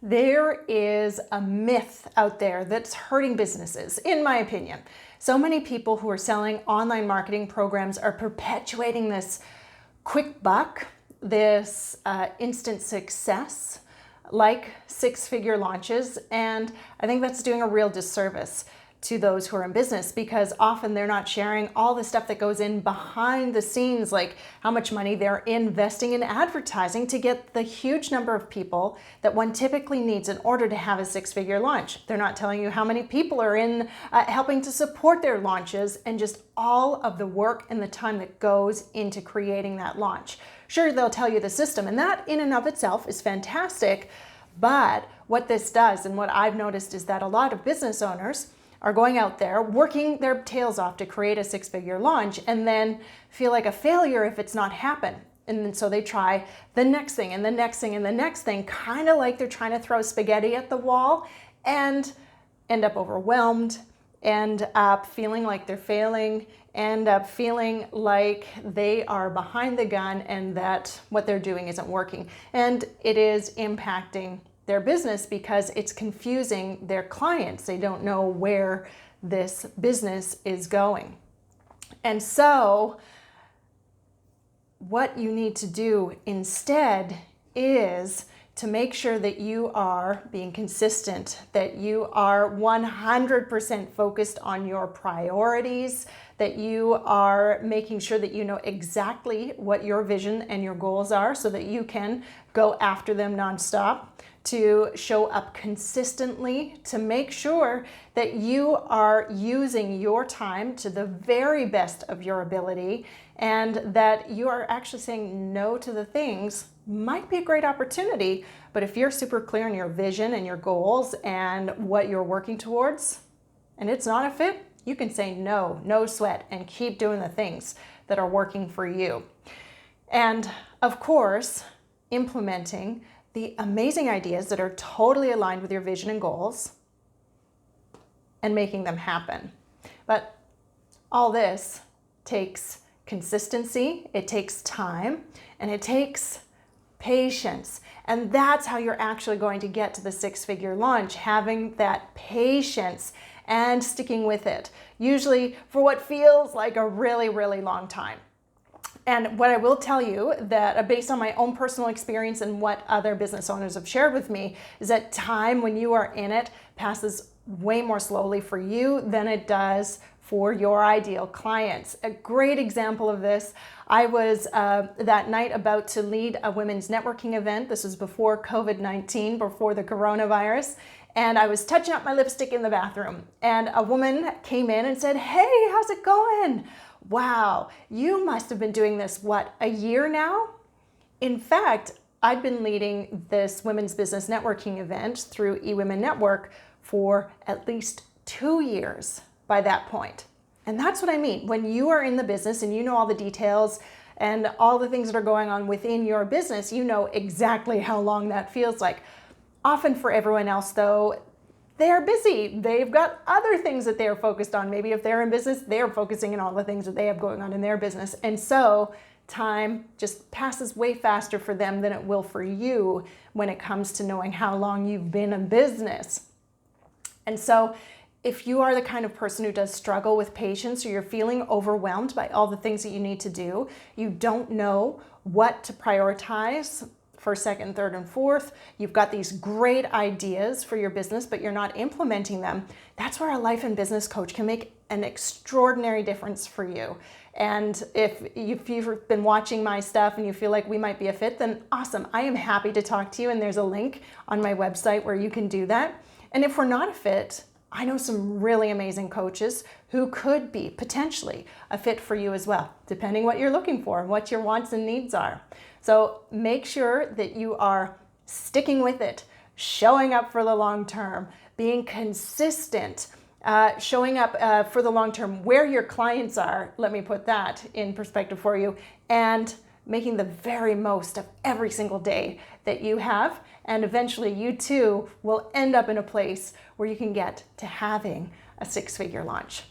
There is a myth out there that's hurting businesses, in my opinion. So many people who are selling online marketing programs are perpetuating this quick buck, this instant success, like six-figure launches. And I think that's doing a real disservice to those who are in business, because often they're not sharing all the stuff that goes in behind the scenes, like how much money they're investing in advertising to get the huge number of people that one typically needs in order to have a six-figure launch. They're not telling you how many people are in helping to support their launches, and just all of the work and the time that goes into creating that launch. Sure, they'll tell you the system, and that in and of itself is fantastic, but what this does, and what I've noticed, is that a lot of business owners are going out there working their tails off to create a six-figure launch, and then feel like a failure if it's not happened. And then so they try the next thing and the next thing and the next thing, kind of like they're trying to throw spaghetti at the wall, and end up overwhelmed, end up feeling like they're failing, end up feeling like they are behind the gun and that what they're doing isn't working. And it is impacting their business because it's confusing their clients. They don't know where this business is going. And so what you need to do instead is to make sure that you are being consistent, that you are 100% focused on your priorities, that you are making sure that you know exactly what your vision and your goals are so that you can go after them nonstop, to show up consistently, to make sure that you are using your time to the very best of your ability, and that you are actually saying no to the things. Might be a great opportunity, but if you're super clear on your vision and your goals and what you're working towards, and it's not a fit, you can say no, no sweat, and keep doing the things that are working for you. And of course, implementing the amazing ideas that are totally aligned with your vision and goals, and making them happen. But all this takes consistency, it takes time, and it takes patience. And that's how you're actually going to get to the six-figure launch, having that patience and sticking with it, usually for what feels like a really, really long time. And what I will tell you, that based on my own personal experience and what other business owners have shared with me, is that time when you are in it passes way more slowly for you than it does for your ideal clients. A great example of this, I was that night about to lead a women's networking event. This was before COVID-19, before the coronavirus. And I was touching up my lipstick in the bathroom, and a woman came in and said, "Hey, how's it going? Wow, you must have been doing this, what, a year now?" In fact, I'd been leading this women's business networking event through eWomen Network for at least 2 years by that point. And that's what I mean. When you are in the business and you know all the details and all the things that are going on within your business, you know exactly how long that feels like. Often for everyone else, though, they are busy. They've got other things that they're focused on. Maybe if they're in business, they're focusing on all the things that they have going on in their business. And so time just passes way faster for them than it will for you when it comes to knowing how long you've been in business. And so if you are the kind of person who does struggle with patience, or you're feeling overwhelmed by all the things that you need to do, you don't know what to prioritize for second, third, and fourth, you've got these great ideas for your business, but you're not implementing them, that's where a life and business coach can make an extraordinary difference for you. And if you've been watching my stuff and you feel like we might be a fit, then awesome. I am happy to talk to you, and there's a link on my website where you can do that. And if we're not a fit, I know some really amazing coaches who could be potentially a fit for you as well, depending what you're looking for and what your wants and needs are. So make sure that you are sticking with it, showing up for the long term, being consistent, showing up for the long term where your clients are, let me put that in perspective for you, and making the very most of every single day that you have. And eventually you too will end up in a place where you can get to having a six-figure launch.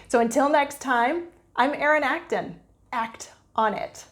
So until next time, I'm Erin Acton. Act on it.